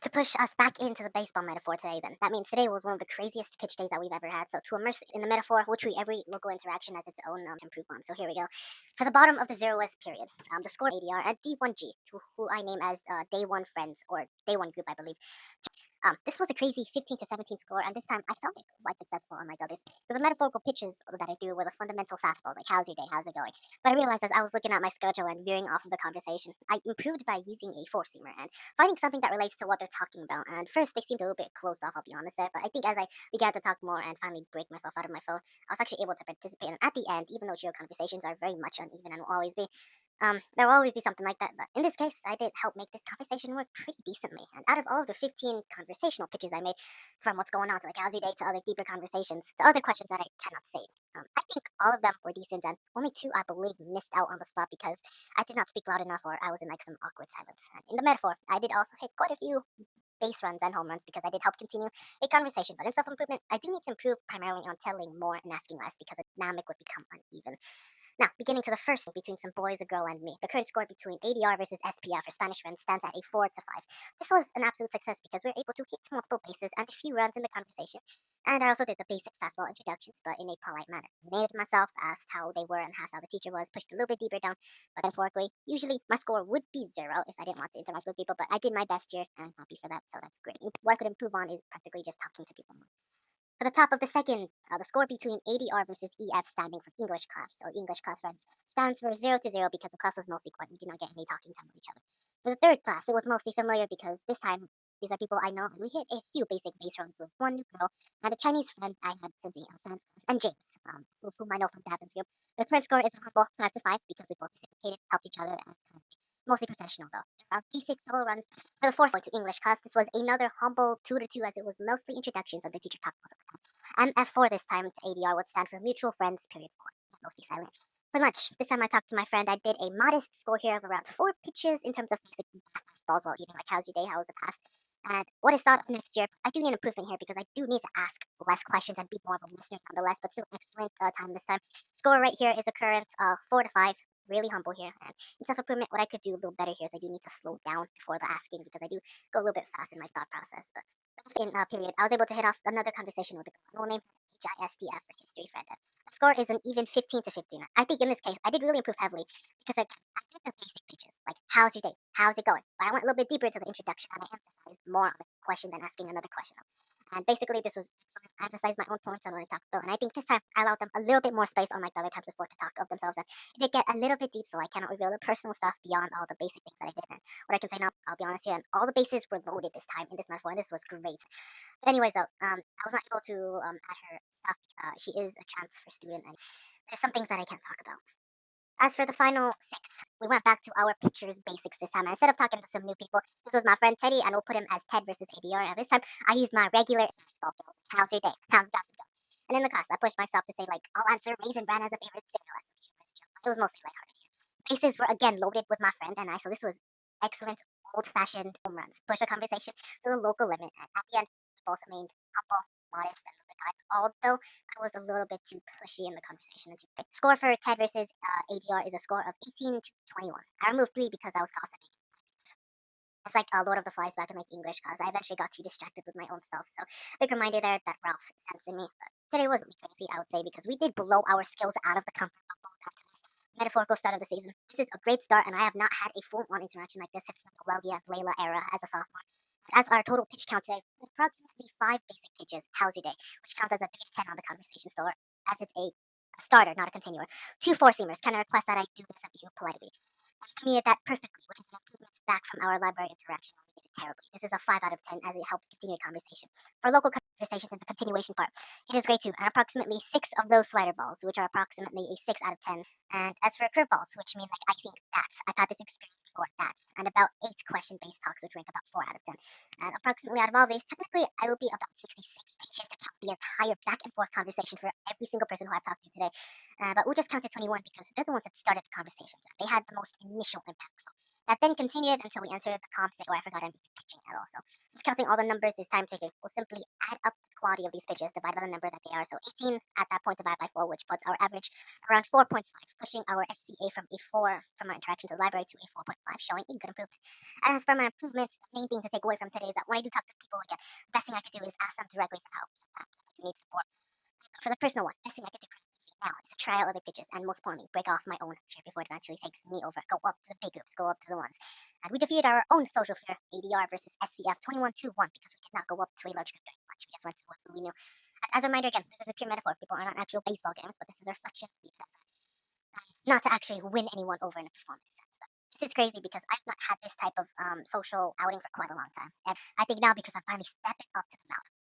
To push us back into the baseball metaphor today, then, that means today was one of the craziest pitch days that we've ever had. So, to immerse in the metaphor, we'll treat every local interaction as its own improvement. So, here we go. For the bottom of the 0th period, the score ADR at D1G, who I name as Day 1 Friends, or Day 1 Group, I believe. This was a crazy 15 to 17 score, and this time I found it quite successful, unlike others. Because the metaphorical pitches that I threw were the fundamental fastballs, like how's your day, how's it going? But I realized as I was looking at my schedule and veering off of the conversation, I improved by using a four-seamer and finding something that relates to what they're talking about. And first, they seemed a little bit closed off, I'll be honest there, but I think as I began to talk more and finally break myself out of my phone, I was actually able to participate. And at the end, even though geo conversations are very much uneven and will always be, there will always be something like that, but in this case, I did help make this conversation work pretty decently. And out of all of the 15 conversational pitches I made, from what's going on to like how's your day to other deeper conversations to other questions that I cannot say, I think all of them were decent, and only two I believe missed out on the spot because I did not speak loud enough or I was in like some awkward silence. And in the metaphor, I did also hit quite a few base runs and home runs because I did help continue a conversation. But in self improvement, I do need to improve primarily on telling more and asking less because the dynamic would become uneven. Now, beginning to the first between some boys, a girl, and me, the current score between ADR versus SPR for Spanish friends stands at a 4 to 5. This was an absolute success because we were able to hit multiple bases and a few runs in the conversation. And I also did the basic fastball introductions, but in a polite manner. Named myself, asked how they were and asked how the teacher was, pushed a little bit deeper down. But metaphorically, usually my score would be 0 if I didn't want to interact with people, but I did my best here and I'm happy for that, so that's great. What I could improve on is practically just talking to people more. For the top of the second, the score between ADR versus EF standing for English class or English class friends stands for 0 to 0 because the class was mostly quiet. We did not get any talking time with each other. For the third class, it was mostly familiar because this time these are people I know, and we hit a few basic base runs with one new girl and a Chinese friend I had since the science class, and James, whom I know from Davin's group. The current score is a humble 5 to 5 because we both reciprocated, helped each other, and mostly professional though. Basic solo runs for the fourth point to English class. This was another humble 2 to 2 as it was mostly introductions and the teacher talked most of the time. MF4 this time to ADR would stand for mutual friends, period 4. Mostly silent. For lunch, this time I talked to my friend. I did a modest score here of around 4 pitches in terms of basic balls while eating, like how's your day, how was the past, and what is thought of next year. I do need improvement here because I do need to ask less questions and be more of a listener nonetheless, but still excellent time this time. Score right here is a current 4 to 5. Really humble here. And in self improvement, what I could do a little better here is I do need to slow down before the asking because I do go a little bit fast in my thought process. But in period, I was able to hit off another conversation with a girl. We'll name her HISTF for history friend. The score is an even 15 to 15. I think in this case, I did really improve heavily because I did the basic pitches, like how's your day, how's it going. But I went a little bit deeper into the introduction and I emphasized more on the question than asking another question. And basically, this was excellent. I emphasized my own points on what I talked about, and I think this time I allowed them a little bit more space, unlike the other times before, to talk of themselves. And it did get a little bit deep, so I cannot reveal the personal stuff beyond all the basic things that I did. And what I can say now, I'll be honest here, and all the bases were loaded this time in this metaphor, and this was great. But anyways, though, I was not able to add her stuff. She is a transfer student, and there's some things that I can't talk about. As for the final six, we went back to our pictures basics this time. And instead of talking to some new people, this was my friend Teddy, and we'll put him as Ted versus ADR. And this time, I used my regular fastball drills. How's your day? How's gossip go? And in the class, I pushed myself to say, like, I'll answer Raisin Bran as a favorite cereal as some humorous joke. It was mostly lighthearted here. Bases were again loaded with my friend and I, so this was excellent, old fashioned home runs. Push the conversation to the local limit. And at the end, we both remained humble, modest, and a little bit kind. Although I was a little bit too pushy in the conversation. Score for Ted versus ADR is a score of 18 to 21. I removed 3 because I was gossiping. It's like Lord of the Flies back in like English class. I eventually got too distracted with my own self. So big reminder there that Ralph is sensing me. But today wasn't crazy, I would say, because we did blow our skills out of the comfort bubble down to this metaphorical start of the season. This is a great start, and I have not had a full-on interaction like this since the Wellia Layla era as a sophomore. As our total pitch count today, approximately 5 basic pitches. How's your day? Which counts as a 3 to 10 on the conversation store, as it's a starter, not a continuer. 2 four-seamers. Can I request that I do this of you politely? And communicated that perfectly, which is an improvement back from our library interaction when we did it terribly. This is a 5 out of 10 as it helps continue conversation. For local conversations in the continuation part, it is great too, and approximately 6 of those slider balls, which are approximately a 6 out of 10. And as for curveballs, which mean like I think that's, I've had this experience before, that's, and about 8 question-based talks, which rank about 4 out of 10. And approximately out of all these, technically I will be about 66 pitches to count the entire back and forth conversation for every single person who I've talked to today. But we'll just count to 21 because they're the ones that started the conversations. They had the most initial impact. So That then continued until we entered the comp state where I forgot I'm pitching at all. So since counting all the numbers is time taking, we'll simply add up the quality of these pitches divided by the number that they are. So 18 at that point divided by 4, which puts our average around 4.5, pushing our SCA from a 4 from our interaction to the library to a 4.5, showing a good improvement. And as for my improvements, the main thing to take away from today is that when I do talk to people again, the best thing I could do is ask them directly for help sometimes if I do need support. For the personal one, best thing I could do now is to try out other pitches and most importantly, break off my own fear before it eventually takes me over. Go up to the big groups, go up to the ones. And we defeated our own social fear, ADR versus SCF 21-1, because we did not go up to a large group very much. We just went to what we knew. And as a reminder, again, this is a pure metaphor. People are not actual baseball games, but this is a reflection of the not to actually win anyone over in a performative sense. But this is crazy because I've not had this type of social outing for quite a long time. And I think now because I'm finally stepping up to the mountain.